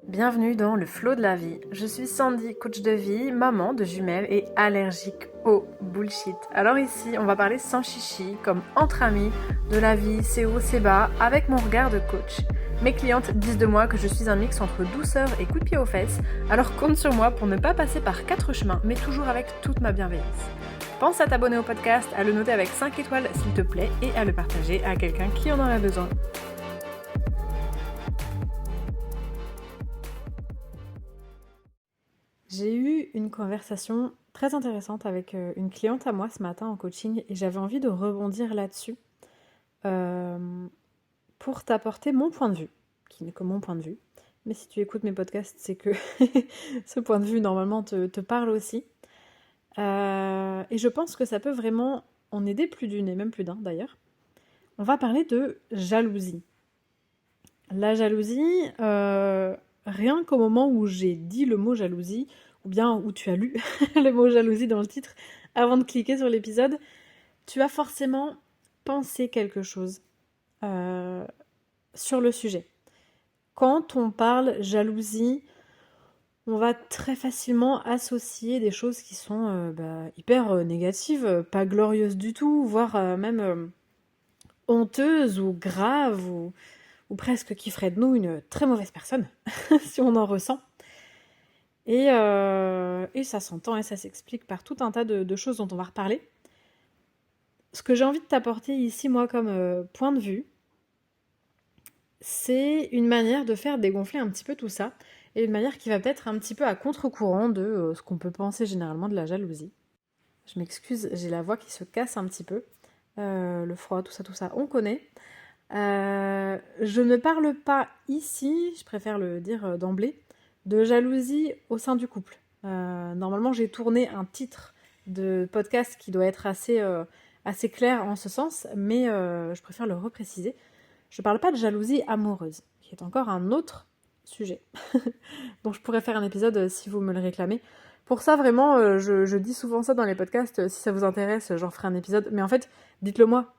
Bienvenue dans le flow de la vie. Je suis Sandy, coach de vie, maman de jumelles et allergique au bullshit. Alors ici, on va parler sans chichi, comme entre amis, de la vie, c'est haut, c'est bas, avec mon regard de coach. Mes clientes disent de moi que je suis un mix entre douceur et coup de pied aux fesses, alors compte sur moi pour ne pas passer par 4 chemins, mais toujours avec toute ma bienveillance. Pense à t'abonner au podcast, à le noter avec 5 étoiles s'il te plaît et à le partager à quelqu'un qui en aurait besoin. J'ai eu une conversation très intéressante avec une cliente à moi ce matin en coaching et j'avais envie de rebondir là-dessus pour t'apporter mon point de vue, qui n'est que mon point de vue. Mais si tu écoutes mes podcasts, c'est que ce point de vue normalement te parle aussi. Et je pense que ça peut vraiment en aider plus d'une et même plus d'un d'ailleurs. On va parler de jalousie. La jalousie, rien qu'au moment où j'ai dit le mot jalousie, ou bien où tu as lu le mot jalousie dans le titre, avant de cliquer sur l'épisode, tu as forcément pensé quelque chose sur le sujet. Quand on parle jalousie, on va très facilement associer des choses qui sont hyper négatives, pas glorieuses du tout, voire même honteuses ou graves ou presque qui ferait de nous une très mauvaise personne, si on en ressent. Et ça s'entend et ça s'explique par tout un tas de choses dont on va reparler. Ce que j'ai envie de t'apporter ici, moi, comme point de vue, c'est une manière de faire dégonfler un petit peu tout ça, et une manière qui va peut-être un petit peu à contre-courant de ce qu'on peut penser généralement de la jalousie. Je m'excuse, j'ai la voix qui se casse un petit peu. Le froid, tout ça, on connaît. Je ne parle pas ici, je préfère le dire d'emblée, de jalousie au sein du couple. Normalement, j'ai tourné un titre de podcast qui doit être assez clair en ce sens, mais je préfère le repréciser. Je ne parle pas de jalousie amoureuse, qui est encore un autre sujet, dont je pourrais faire un épisode si vous me le réclamez. Pour ça, vraiment, je dis souvent ça dans les podcasts. Si ça vous intéresse, j'en ferai un épisode. Mais en fait, dites-le moi.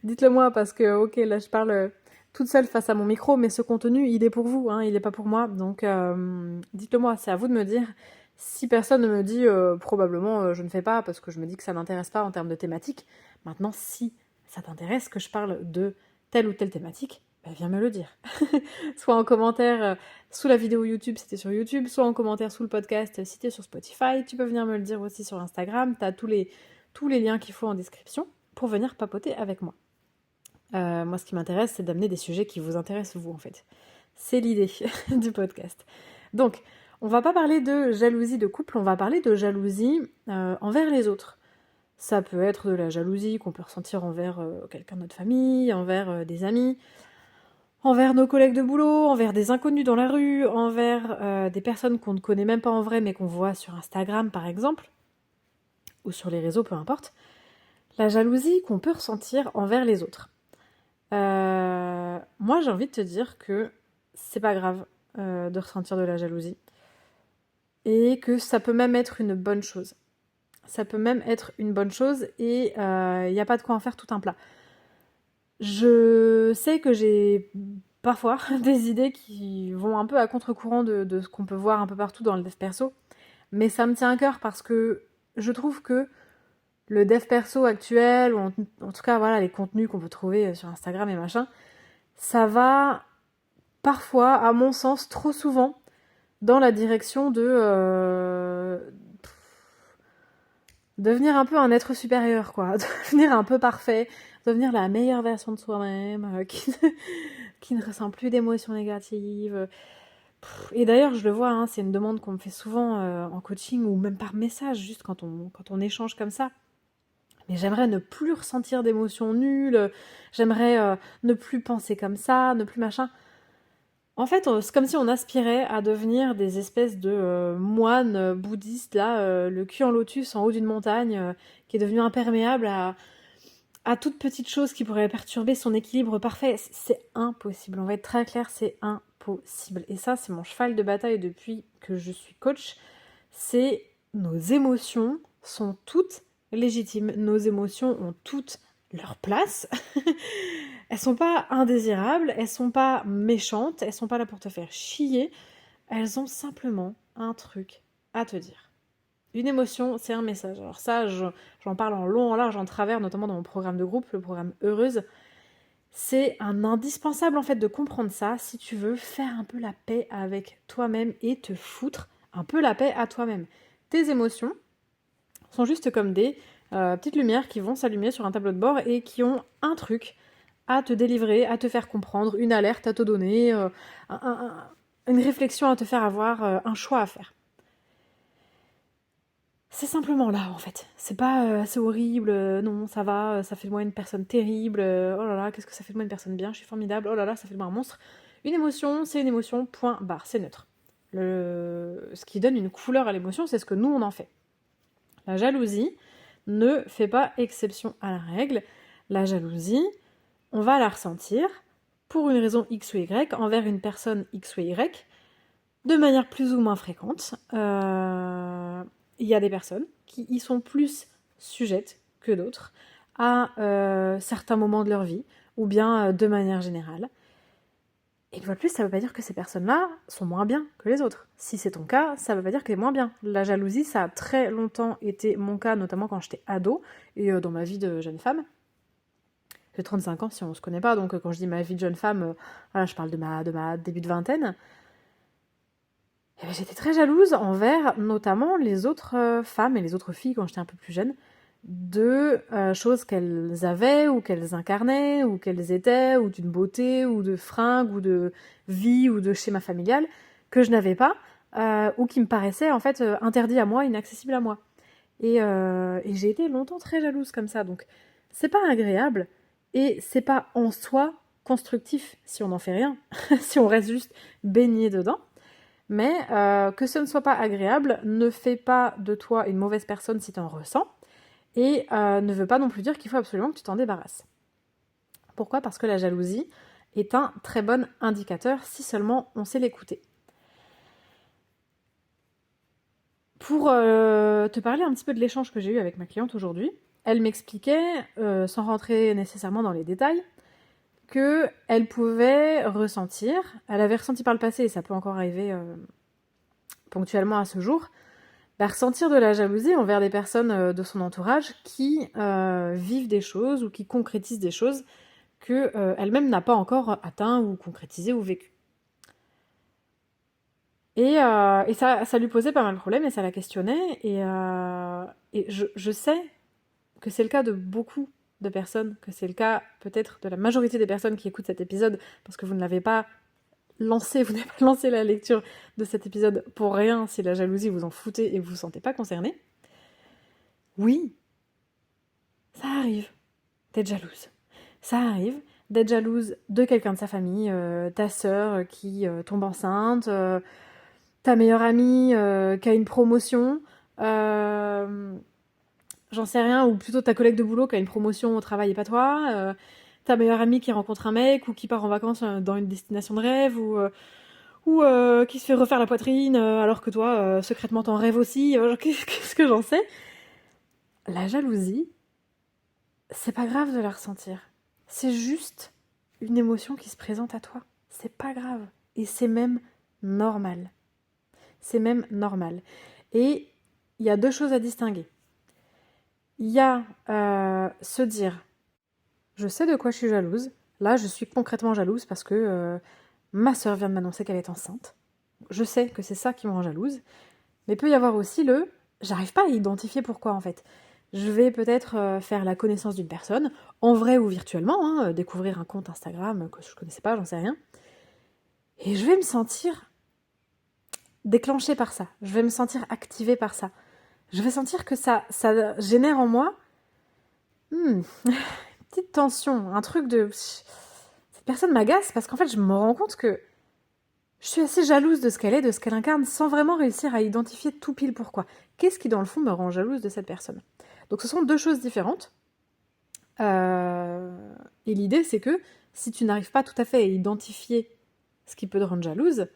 Dites-le moi parce que, ok, là je parle toute seule face à mon micro, mais ce contenu, il est pour vous, hein, il n'est pas pour moi. Donc, dites-le moi, c'est à vous de me dire. Si personne ne me dit, probablement, je ne fais pas parce que je me dis que ça n'intéresse pas en termes de thématique. Maintenant, si ça t'intéresse que je parle de telle ou telle thématique, viens me le dire. Soit en commentaire sous la vidéo YouTube si t'es sur YouTube, soit en commentaire sous le podcast si t'es sur Spotify. Tu peux venir me le dire aussi sur Instagram. T'as tous les liens qu'il faut en description pour venir papoter avec moi. Moi, ce qui m'intéresse, c'est d'amener des sujets qui vous intéressent, vous, en fait. C'est l'idée du podcast. Donc, on va pas parler de jalousie de couple, on va parler de jalousie envers les autres. Ça peut être de la jalousie qu'on peut ressentir envers quelqu'un de notre famille, envers des amis, envers nos collègues de boulot, envers des inconnus dans la rue, envers des personnes qu'on ne connaît même pas en vrai, mais qu'on voit sur Instagram, par exemple, ou sur les réseaux, peu importe. La jalousie qu'on peut ressentir envers les autres. Moi, j'ai envie de te dire que c'est pas grave de ressentir de la jalousie. Et que ça peut même être une bonne chose. Ça peut même être une bonne chose et il n'y a pas de quoi en faire tout un plat. Je sais que j'ai parfois des idées qui vont un peu à contre-courant de ce qu'on peut voir un peu partout dans le dev perso. Mais ça me tient à cœur parce que je trouve que le dev perso actuel, ou en tout cas voilà, les contenus qu'on peut trouver sur Instagram et machin, ça va parfois, à mon sens, trop souvent dans la direction de devenir un peu un être supérieur, quoi. Devenir un peu parfait, devenir la meilleure version de soi-même, qui ne ressent plus d'émotions négatives. Et d'ailleurs, je le vois, hein, c'est une demande qu'on me fait souvent en coaching ou même par message, juste quand on échange comme ça. Mais j'aimerais ne plus ressentir d'émotions nulles, j'aimerais ne plus penser comme ça, ne plus machin. En fait, c'est comme si on aspirait à devenir des espèces de moines bouddhistes, là, le cul en lotus en haut d'une montagne, qui est devenu imperméable à toute petite chose qui pourrait perturber son équilibre parfait. C'est impossible, on va être très clair, c'est impossible. Et ça, c'est mon cheval de bataille depuis que je suis coach. C'est nos émotions sont toutes légitimes. Nos émotions ont toutes leur place. Elles sont pas indésirables, elles sont pas méchantes, elles sont pas là pour te faire chier, elles ont simplement un truc à te dire. Une émotion, c'est un message. Alors ça, j'en parle en long, en large, en travers, notamment dans mon programme de groupe, le programme Heureuse. C'est un indispensable en fait de comprendre ça si tu veux faire un peu la paix avec toi-même et te foutre un peu la paix à toi-même. Tes émotions sont juste comme des petites lumières qui vont s'allumer sur un tableau de bord et qui ont un truc à te délivrer, à te faire comprendre, une alerte à te donner, une réflexion à te faire avoir, un choix à faire. C'est simplement là, en fait. C'est pas c'est horrible, non, ça va, ça fait de moi une personne terrible, oh là là, qu'est-ce que ça fait de moi une personne bien, je suis formidable, oh là là, ça fait de moi un monstre. Une émotion, c'est une émotion, point barre, c'est neutre. Ce qui donne une couleur à l'émotion, c'est ce que nous, on en fait. La jalousie ne fait pas exception à la règle. La jalousie, on va la ressentir pour une raison X ou Y envers une personne X ou Y, de manière plus ou moins fréquente. Il y a des personnes qui y sont plus sujettes que d'autres à certains moments de leur vie, ou bien de manière générale. Et une fois de plus, ça ne veut pas dire que ces personnes-là sont moins bien que les autres. Si c'est ton cas, ça ne veut pas dire que tu es moins bien. La jalousie, ça a très longtemps été mon cas, notamment quand j'étais ado, et dans ma vie de jeune femme. J'ai 35 ans si on ne se connaît pas, donc quand je dis ma vie de jeune femme, voilà, je parle de ma début de vingtaine. Et bien, j'étais très jalouse envers notamment les autres femmes et les autres filles quand j'étais un peu plus jeune, de choses qu'elles avaient ou qu'elles incarnaient ou qu'elles étaient, ou d'une beauté ou de fringues ou de vie ou de schéma familial que je n'avais pas ou qui me paraissaient en fait interdits à moi, inaccessibles à moi. Et j'ai été longtemps très jalouse comme ça, donc c'est pas agréable et c'est pas en soi constructif si on n'en fait rien, si on reste juste baigné dedans. Mais que ce ne soit pas agréable ne fait pas de toi une mauvaise personne si tu en ressens, et ne veut pas non plus dire qu'il faut absolument que tu t'en débarrasses. Pourquoi ? Parce que la jalousie est un très bon indicateur si seulement on sait l'écouter. Pour te parler un petit peu de l'échange que j'ai eu avec ma cliente aujourd'hui, elle m'expliquait, sans rentrer nécessairement dans les détails, qu'elle pouvait ressentir, elle avait ressenti par le passé, et ça peut encore arriver ponctuellement à ce jour, ressentir de la jalousie envers des personnes de son entourage qui vivent des choses ou qui concrétisent des choses qu'elle-même n'a pas encore atteint ou concrétisé ou vécu. Et ça lui posait pas mal de problèmes et ça la questionnait. Et je sais que c'est le cas de beaucoup de personnes, que c'est le cas peut-être de la majorité des personnes qui écoutent cet épisode parce que vous n'avez pas lancé la lecture de cet épisode pour rien si la jalousie vous en foutez et vous vous sentez pas concerné. Oui, ça arrive d'être jalouse. Ça arrive d'être jalouse de quelqu'un de sa famille, ta sœur qui tombe enceinte, ta meilleure amie qui a une promotion, j'en sais rien, ou plutôt ta collègue de boulot qui a une promotion au travail et pas toi, ta meilleure amie qui rencontre un mec ou qui part en vacances dans une destination de rêve, ou qui se fait refaire la poitrine alors que toi, secrètement, t'en rêves aussi. Qu'est-ce que j'en sais ? La jalousie, c'est pas grave de la ressentir. C'est juste une émotion qui se présente à toi. C'est pas grave. Et c'est même normal. C'est même normal. Et il y a deux choses à distinguer. Il y a se dire, je sais de quoi je suis jalouse. Là, je suis concrètement jalouse parce que ma sœur vient de m'annoncer qu'elle est enceinte. Je sais que c'est ça qui me rend jalouse. Mais il peut y avoir aussi j'arrive pas à identifier pourquoi en fait. Je vais peut-être faire la connaissance d'une personne, en vrai ou virtuellement, découvrir un compte Instagram que je connaissais pas, j'en sais rien. Et je vais me sentir déclenchée par ça. Je vais me sentir activée par ça. Je vais sentir que ça génère en moi une petite tension, un truc de... Cette personne m'agace parce qu'en fait, je me rends compte que je suis assez jalouse de ce qu'elle est, de ce qu'elle incarne, sans vraiment réussir à identifier tout pile pourquoi. Qu'est-ce qui, dans le fond, me rend jalouse de cette personne ? Donc ce sont deux choses différentes. Et l'idée, c'est que si tu n'arrives pas tout à fait à identifier ce qui peut te rendre jalouse,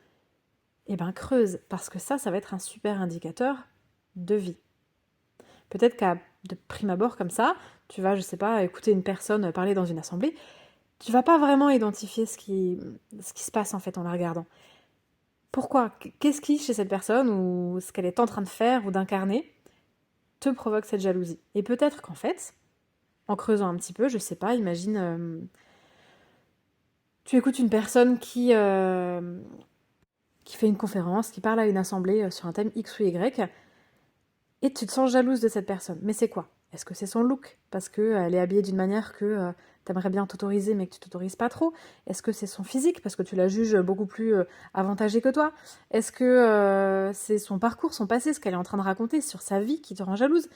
eh ben creuse, parce que ça va être un super indicateur de vie. Peut-être qu'à de prime abord comme ça, tu vas, je sais pas, écouter une personne parler dans une assemblée, tu vas pas vraiment identifier ce qui se passe en fait en la regardant. Pourquoi? Qu'est-ce qui, chez cette personne, ou ce qu'elle est en train de faire ou d'incarner, te provoque cette jalousie? Et peut-être qu'en fait, en creusant un petit peu, je sais pas, imagine, tu écoutes une personne qui fait une conférence, qui parle à une assemblée sur un thème X ou Y, et tu te sens jalouse de cette personne. Mais c'est quoi? Est-ce que c'est son look? Parce qu'elle est habillée d'une manière que t'aimerais bien t'autoriser, mais que tu t'autorises pas trop? Est-ce que c'est son physique? Parce que tu la juges beaucoup plus avantagée que toi? Est-ce que c'est son parcours, son passé, ce qu'elle est en train de raconter sur sa vie qui te rend jalouse?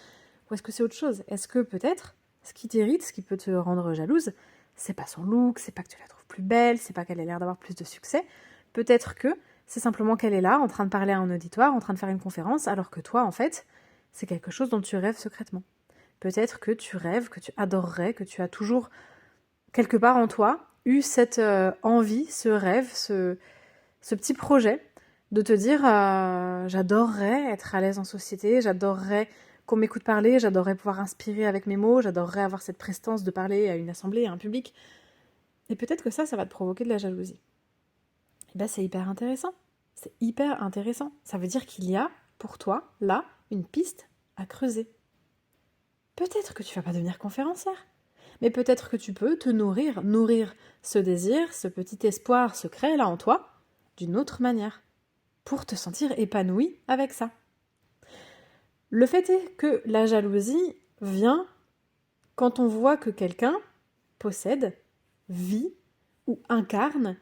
Ou est-ce que c'est autre chose? Est-ce que peut-être, ce qui t'irrite, ce qui peut te rendre jalouse, c'est pas son look, c'est pas que tu la trouves plus belle, c'est pas qu'elle ait l'air d'avoir plus de succès. Peut-être que c'est simplement qu'elle est là, en train de parler à un auditoire, en train de faire une conférence, alors que toi, en fait, c'est quelque chose dont tu rêves secrètement. Peut-être que tu rêves, que tu adorerais, que tu as toujours, quelque part en toi, eu cette envie, ce rêve, ce petit projet de te dire j'adorerais être à l'aise en société, j'adorerais qu'on m'écoute parler, j'adorerais pouvoir inspirer avec mes mots, j'adorerais avoir cette prestance de parler à une assemblée, à un public. Et peut-être que ça va te provoquer de la jalousie. Et ben c'est hyper intéressant. C'est hyper intéressant. Ça veut dire qu'il y a, pour toi, là, une piste à creuser. Peut-être que tu vas pas devenir conférencière, mais peut-être que tu peux te nourrir ce désir, ce petit espoir secret là en toi, d'une autre manière, pour te sentir épanoui avec ça. Le fait est que la jalousie vient quand on voit que quelqu'un possède, vit ou incarne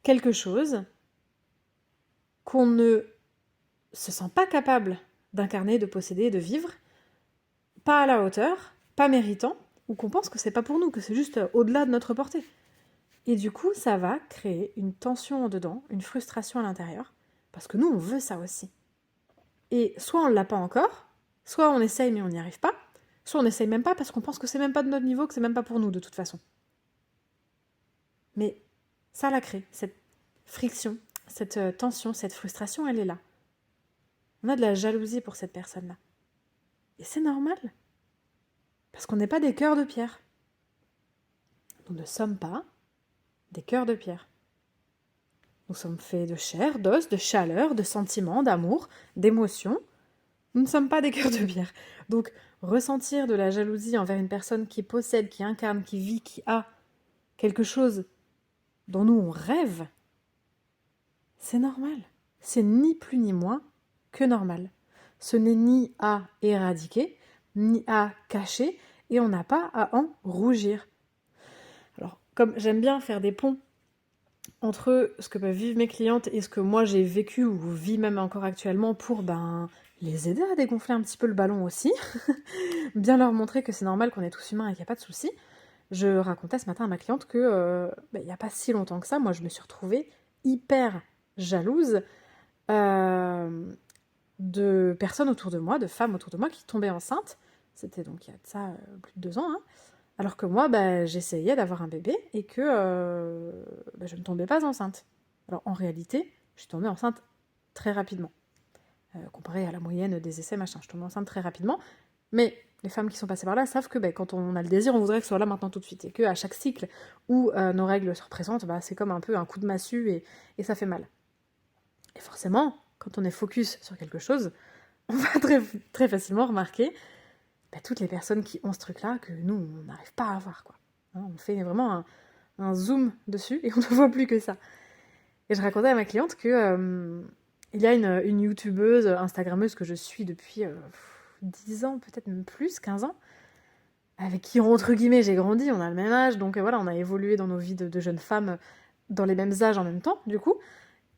quelque chose qu'on ne se sent pas capable d'incarner, de posséder, de vivre, pas à la hauteur, pas méritant, ou qu'on pense que c'est pas pour nous, que c'est juste au-delà de notre portée. Et du coup, ça va créer une tension en dedans, une frustration à l'intérieur, parce que nous, on veut ça aussi. Et soit on l'a pas encore, soit on essaye mais on n'y arrive pas, soit on n'essaye même pas parce qu'on pense que c'est même pas de notre niveau, que c'est même pas pour nous de toute façon. Mais ça la crée, cette friction, cette tension, cette frustration, elle est là. On a de la jalousie pour cette personne-là. Et c'est normal. Parce qu'on n'est pas des cœurs de pierre. Nous ne sommes pas des cœurs de pierre. Nous sommes faits de chair, d'os, de chaleur, de sentiments, d'amour, d'émotions. Nous ne sommes pas des cœurs de pierre. Donc, ressentir de la jalousie envers une personne qui possède, qui incarne, qui vit, qui a quelque chose dont nous on rêve, c'est normal. C'est ni plus ni moins que normal. Ce n'est ni à éradiquer, ni à cacher, et on n'a pas à en rougir. Alors, comme j'aime bien faire des ponts entre ce que peuvent vivre mes clientes et ce que moi j'ai vécu ou vis même encore actuellement pour les aider à dégonfler un petit peu le ballon aussi, bien leur montrer que c'est normal qu'on est tous humains et qu'il n'y a pas de souci. Je racontais ce matin à ma cliente que il n'y a pas si longtemps que ça, moi je me suis retrouvée hyper jalouse de personnes autour de moi, de femmes autour de moi qui tombaient enceintes. C'était donc il y a de ça plus de 2 ans, hein. Alors que moi, j'essayais d'avoir un bébé et que je ne tombais pas enceinte. Alors en réalité, je suis tombée enceinte très rapidement. Comparé à la moyenne des essais, machin, je tombais enceinte très rapidement. Mais les femmes qui sont passées par là savent que quand on a le désir, on voudrait que ce soit là maintenant tout de suite. Et qu'à chaque cycle où nos règles se représentent, c'est comme un peu un coup de massue et ça fait mal. Et forcément, quand on est focus sur quelque chose, on va très, très facilement remarquer toutes les personnes qui ont ce truc-là que nous, on n'arrive pas à voir, quoi. On fait vraiment un zoom dessus et on ne voit plus que ça. Et je racontais à ma cliente que il y a une youtubeuse, instagrammeuse que je suis depuis 10 ans, peut-être même plus, 15 ans, avec qui, entre guillemets, j'ai grandi, on a le même âge, donc voilà, on a évolué dans nos vies de jeunes femmes dans les mêmes âges en même temps, du coup.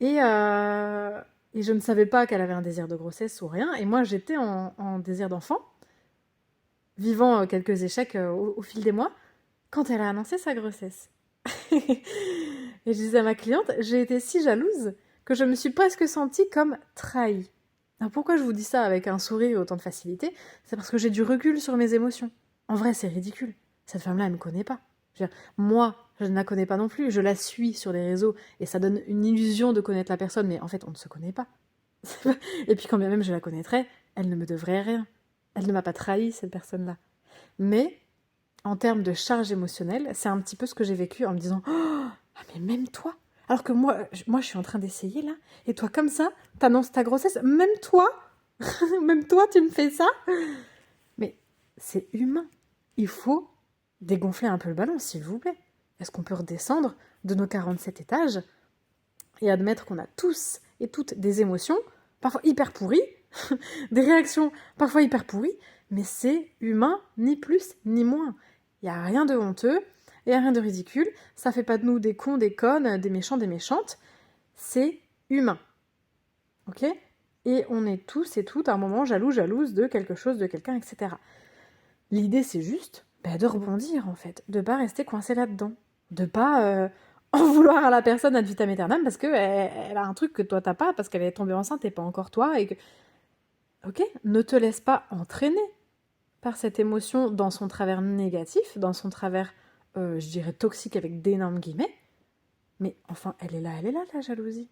Et je ne savais pas qu'elle avait un désir de grossesse ou rien, et moi j'étais en désir d'enfant, vivant quelques échecs au fil des mois, quand elle a annoncé sa grossesse. Et je disais à ma cliente, j'ai été si jalouse que je me suis presque sentie comme trahie. Alors pourquoi je vous dis ça avec un sourire et autant de facilité? C'est parce que j'ai du recul sur mes émotions. En vrai, c'est ridicule. Cette femme-là, elle ne me connaît pas. Moi, je ne la connais pas non plus. Je la suis sur les réseaux et ça donne une illusion de connaître la personne, mais en fait, on ne se connaît pas. Et puis quand bien même je la connaîtrais, elle ne me devrait rien. Elle ne m'a pas trahi, cette personne-là. Mais en termes de charge émotionnelle, c'est un petit peu ce que j'ai vécu en me disant oh, ah mais même toi, alors que moi je suis en train d'essayer là, et toi comme ça, t'annonces ta grossesse, même toi, même toi tu me fais ça. Mais c'est humain. Il faut dégonfler un peu le ballon, s'il vous plaît. Est-ce qu'on peut redescendre de nos 47 étages et admettre qu'on a tous et toutes des émotions, parfois hyper pourries, des réactions parfois hyper pourries, mais c'est humain, ni plus ni moins. Il n'y a rien de honteux, il n'y a rien de ridicule, ça fait pas de nous des cons, des connes, des méchants, des méchantes, c'est humain. Ok ? Et on est tous et toutes à un moment jalouses de quelque chose, de quelqu'un, etc. L'idée c'est juste de rebondir en fait, de pas rester coincé là-dedans, de pas en vouloir à la personne ad vitam aeternam parce qu'elle elle a un truc que toi t'as pas, parce qu'elle est tombée enceinte et pas encore toi, et que... Ok, ne te laisse pas entraîner par cette émotion dans son travers négatif, dans son travers, je dirais, toxique avec d'énormes guillemets, mais enfin, elle est là, la jalousie.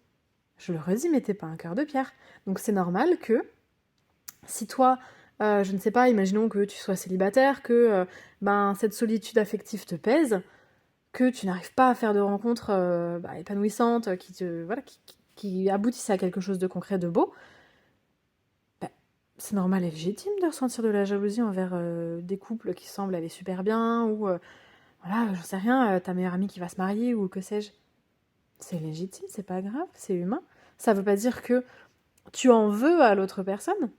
Je le redis, mais t'es pas un cœur de pierre. Donc c'est normal que, si toi, je ne sais pas, imaginons que tu sois célibataire, que cette solitude affective te pèse, que tu n'arrives pas à faire de rencontres épanouissantes, qui aboutissent à quelque chose de concret, de beau, c'est normal et légitime de ressentir de la jalousie envers des couples qui semblent aller super bien, ou voilà, j'en sais rien, ta meilleure amie qui va se marier, ou que sais-je. C'est légitime, c'est pas grave, c'est humain. Ça veut pas dire que tu en veux à l'autre personne.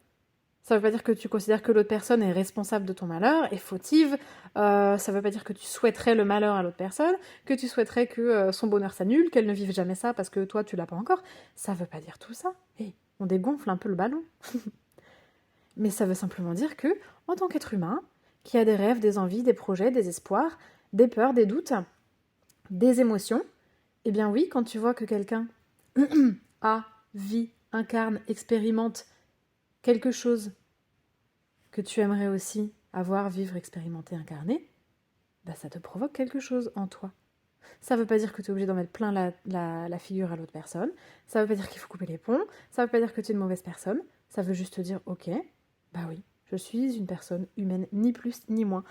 Ça veut pas dire que tu considères que l'autre personne est responsable de ton malheur, est fautive. Ça veut pas dire que tu souhaiterais le malheur à l'autre personne, que tu souhaiterais que son bonheur s'annule, qu'elle ne vive jamais ça parce que toi tu l'as pas encore. Ça veut pas dire tout ça. Hey, on dégonfle un peu le ballon. Mais ça veut simplement dire que, en tant qu'être humain, qui a des rêves, des envies, des projets, des espoirs, des peurs, des doutes, des émotions, eh bien oui, quand tu vois que quelqu'un a, vit, incarne, expérimente quelque chose que tu aimerais aussi avoir, vivre, expérimenter, incarner, ça te provoque quelque chose en toi. Ça veut pas dire que tu es obligé d'en mettre plein la figure à l'autre personne, ça veut pas dire qu'il faut couper les ponts, ça veut pas dire que tu es une mauvaise personne, ça veut juste te dire, ok, bah oui, je suis une personne humaine, ni plus ni moins.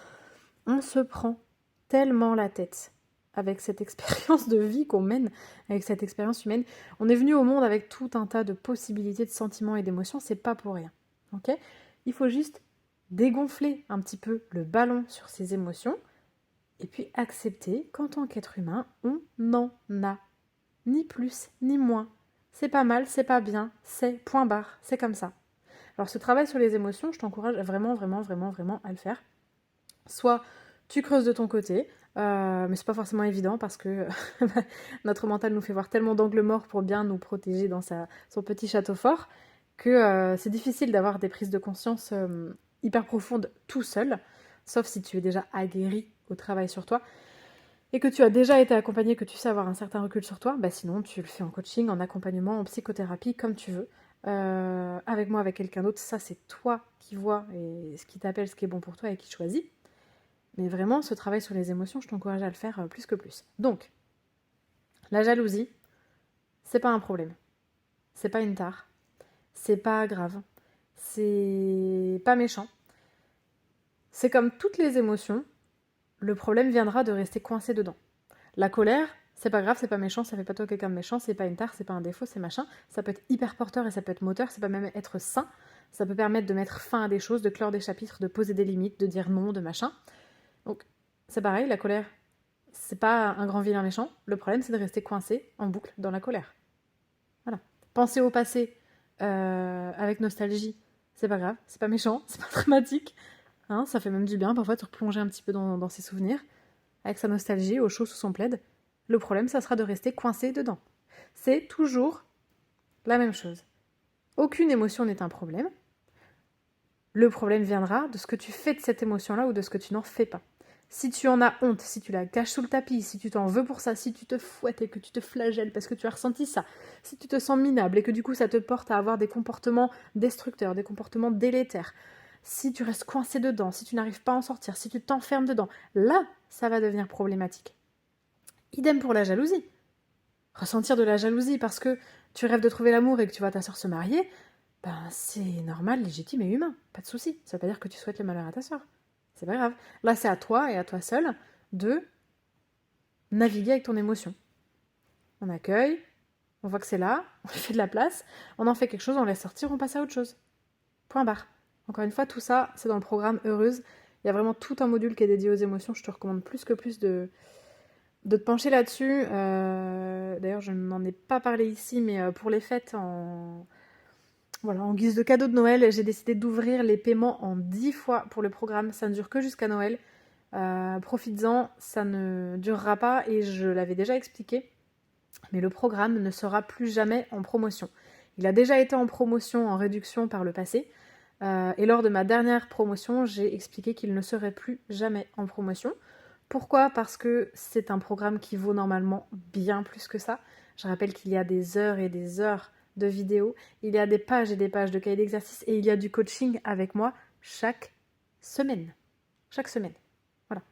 On se prend tellement la tête avec cette expérience de vie qu'on mène, avec cette expérience humaine. On est venu au monde avec tout un tas de possibilités, de sentiments et d'émotions, c'est pas pour rien. Ok ? Il faut juste dégonfler un petit peu le ballon sur ces émotions et puis accepter qu'en tant qu'être humain, on n'en a ni plus ni moins. C'est pas mal, c'est pas bien, c'est point barre, c'est comme ça. Alors ce travail sur les émotions, je t'encourage vraiment, vraiment, vraiment, vraiment à le faire. Soit tu creuses de ton côté, mais c'est pas forcément évident parce que notre mental nous fait voir tellement d'angles morts pour bien nous protéger dans son petit château fort que c'est difficile d'avoir des prises de conscience hyper profondes tout seul, sauf si tu es déjà aguerri au travail sur toi et que tu as déjà été accompagné, que tu sais avoir un certain recul sur toi, sinon tu le fais en coaching, en accompagnement, en psychothérapie, comme tu veux. Avec moi, avec quelqu'un d'autre, ça c'est toi qui vois et ce qui t'appelle, ce qui est bon pour toi et qui choisit. Mais vraiment, ce travail sur les émotions, je t'encourage à le faire plus que plus. Donc, la jalousie, c'est pas un problème. C'est pas une tare. C'est pas grave. C'est pas méchant. C'est comme toutes les émotions, le problème viendra de rester coincé dedans. La colère, c'est pas grave, c'est pas méchant, ça fait pas toi quelqu'un de méchant, c'est pas une tare, c'est pas un défaut, c'est machin. Ça peut être hyper porteur et ça peut être moteur, ça peut même être sain. Ça peut permettre de mettre fin à des choses, de clore des chapitres, de poser des limites, de dire non, de machin. Donc, c'est pareil, la colère, c'est pas un grand vilain méchant. Le problème, c'est de rester coincé en boucle dans la colère. Voilà. Penser au passé avec nostalgie, c'est pas grave, c'est pas méchant, c'est pas dramatique. Hein, ça fait même du bien parfois de se replonger un petit peu dans ses souvenirs, avec sa nostalgie, au chaud sous son plaid. Le problème, ça sera de rester coincé dedans. C'est toujours la même chose. Aucune émotion n'est un problème. Le problème viendra de ce que tu fais de cette émotion-là ou de ce que tu n'en fais pas. Si tu en as honte, si tu la caches sous le tapis, si tu t'en veux pour ça, si tu te fouettes et que tu te flagelles parce que tu as ressenti ça, si tu te sens minable et que du coup ça te porte à avoir des comportements destructeurs, des comportements délétères, si tu restes coincé dedans, si tu n'arrives pas à en sortir, si tu t'enfermes dedans, là, ça va devenir problématique. Idem pour la jalousie. Ressentir de la jalousie parce que tu rêves de trouver l'amour et que tu vois ta sœur se marier, c'est normal, légitime et humain, pas de souci. Ça veut pas dire que tu souhaites le malheur à ta sœur. C'est pas grave. Là, c'est à toi et à toi seul de naviguer avec ton émotion. On accueille, on voit que c'est là, on fait de la place, on en fait quelque chose, on laisse sortir, on passe à autre chose. Point barre. Encore une fois, tout ça, c'est dans le programme Heureuse. Il y a vraiment tout un module qui est dédié aux émotions. Je te recommande plus que plus de te pencher là-dessus. D'ailleurs, je n'en ai pas parlé ici, mais pour les fêtes, voilà, en guise de cadeau de Noël, j'ai décidé d'ouvrir les paiements en 10 fois pour le programme. Ça ne dure que jusqu'à Noël. Profites-en, ça ne durera pas et je l'avais déjà expliqué. Mais le programme ne sera plus jamais en promotion. Il a déjà été en promotion, en réduction par le passé. Et lors de ma dernière promotion, j'ai expliqué qu'il ne serait plus jamais en promotion. Pourquoi ? Parce que c'est un programme qui vaut normalement bien plus que ça. Je rappelle qu'il y a des heures et des heures de vidéos, il y a des pages et des pages de cahiers d'exercice et il y a du coaching avec moi chaque semaine. Chaque semaine. Voilà.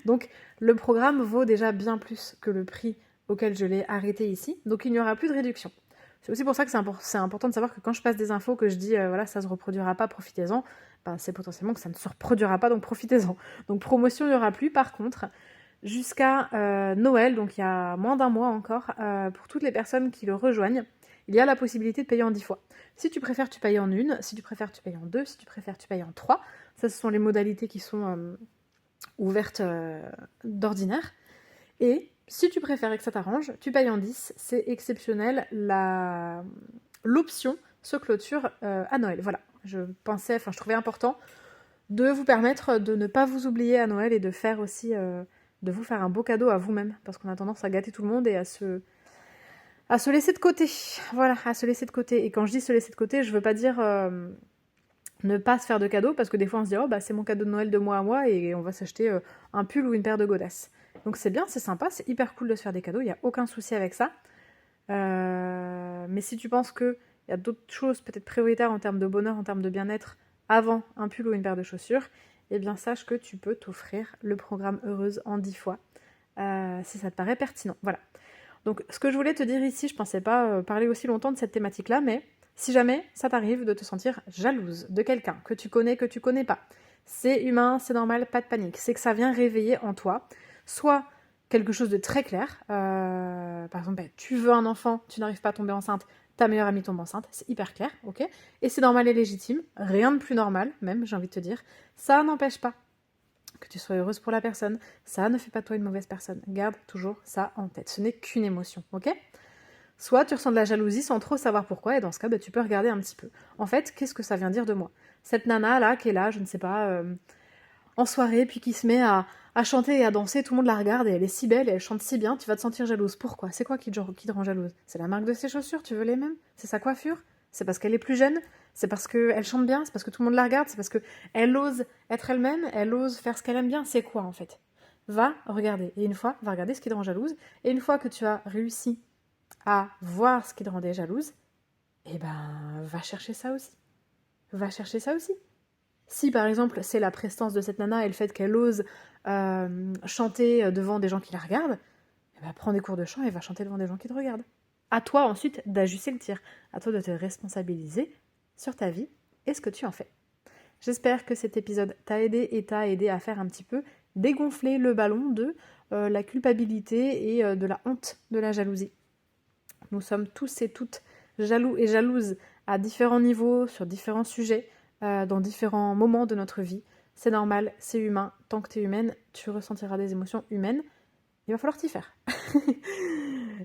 Donc le programme vaut déjà bien plus que le prix auquel je l'ai arrêté ici. Donc il n'y aura plus de réduction. C'est aussi pour ça que c'est important de savoir que quand je passe des infos, que je dis voilà, ça ne se reproduira pas, profitez-en, ben, c'est potentiellement que ça ne se reproduira pas, donc profitez-en. Donc promotion, il n'y aura plus. Par contre, jusqu'à Noël, donc il y a moins d'un mois encore, pour toutes les personnes qui le rejoignent, il y a la possibilité de payer en 10 fois. Si tu préfères, tu payes en une. Si tu préfères, tu payes en deux. Si tu préfères, tu payes en trois. Ça, ce sont les modalités qui sont ouvertes d'ordinaire. Et si tu préfères et que ça t'arrange, tu payes en 10, c'est exceptionnel. L'option se clôture à Noël. Voilà, je trouvais important de vous permettre de ne pas vous oublier à Noël et de faire aussi, de vous faire un beau cadeau à vous-même, parce qu'on a tendance à gâter tout le monde et à se laisser de côté. Voilà, à se laisser de côté. Et quand je dis se laisser de côté, je veux pas dire ne pas se faire de cadeaux, parce que des fois on se dit oh bah c'est mon cadeau de Noël de moi à moi et on va s'acheter un pull ou une paire de godasses. Donc c'est bien, c'est sympa, c'est hyper cool de se faire des cadeaux, il n'y a aucun souci avec ça. Mais si tu penses qu'il y a d'autres choses peut-être prioritaires en termes de bonheur, en termes de bien-être, avant un pull ou une paire de chaussures, eh bien sache que tu peux t'offrir le programme Heureuse en 10 fois, si ça te paraît pertinent. Voilà. Donc ce que je voulais te dire ici, je pensais pas parler aussi longtemps de cette thématique-là, mais si jamais ça t'arrive de te sentir jalouse de quelqu'un que tu connais pas, c'est humain, c'est normal, pas de panique. C'est que ça vient réveiller en toi soit quelque chose de très clair, par exemple, tu veux un enfant, tu n'arrives pas à tomber enceinte, ta meilleure amie tombe enceinte, c'est hyper clair, ok ? Et c'est normal et légitime, rien de plus normal, même, j'ai envie de te dire. Ça n'empêche pas que tu sois heureuse pour la personne, ça ne fait pas de toi une mauvaise personne. Garde toujours ça en tête, ce n'est qu'une émotion, ok ? Soit tu ressens de la jalousie sans trop savoir pourquoi, et dans ce cas, tu peux regarder un petit peu. En fait, qu'est-ce que ça vient dire de moi ? Cette nana là, qui est là, je ne sais pas, en soirée, puis qui se met à chanter et à danser, tout le monde la regarde, et elle est si belle, et elle chante si bien, tu vas te sentir jalouse. Pourquoi ? C'est quoi qui te rend jalouse ? C'est la marque de ses chaussures, tu veux les mêmes ? C'est sa coiffure ? C'est parce qu'elle est plus jeune ? C'est parce qu'elle chante bien ? C'est parce que tout le monde la regarde ? C'est parce qu'elle ose être elle-même ? Elle ose faire ce qu'elle aime bien ? C'est quoi en fait ? Va regarder. Et une fois, va regarder ce qui te rend jalouse. Et une fois que tu as réussi à voir ce qui te rendait jalouse, eh ben, va chercher ça aussi. Va chercher ça aussi. Si par exemple c'est la prestance de cette nana et le fait qu'elle ose chanter devant des gens qui la regardent, eh ben, prends des cours de chant et va chanter devant des gens qui te regardent. À toi ensuite d'ajuster le tir, à toi de te responsabiliser sur ta vie et ce que tu en fais. J'espère que cet épisode t'a aidé et t'a aidé à faire un petit peu dégonfler le ballon de la culpabilité et de la honte de la jalousie. Nous sommes tous et toutes jaloux et jalouses à différents niveaux, sur différents sujets, dans différents moments de notre vie. C'est normal, c'est humain. Tant que tu es humaine, tu ressentiras des émotions humaines. Il va falloir t'y faire.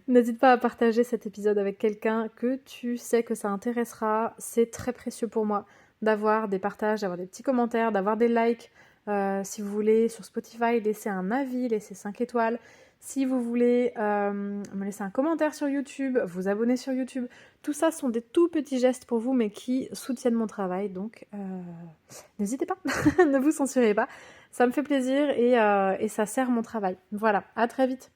N'hésite pas à partager cet épisode avec quelqu'un que tu sais que ça intéressera. C'est très précieux pour moi d'avoir des partages, d'avoir des petits commentaires, d'avoir des likes. Si vous voulez, sur Spotify, laissez un avis, laissez 5 étoiles. Si vous voulez me laisser un commentaire sur YouTube, vous abonner sur YouTube, tout ça sont des tout petits gestes pour vous, mais qui soutiennent mon travail. Donc, n'hésitez pas, ne vous censurez pas. Ça me fait plaisir et ça sert mon travail. Voilà, à très vite.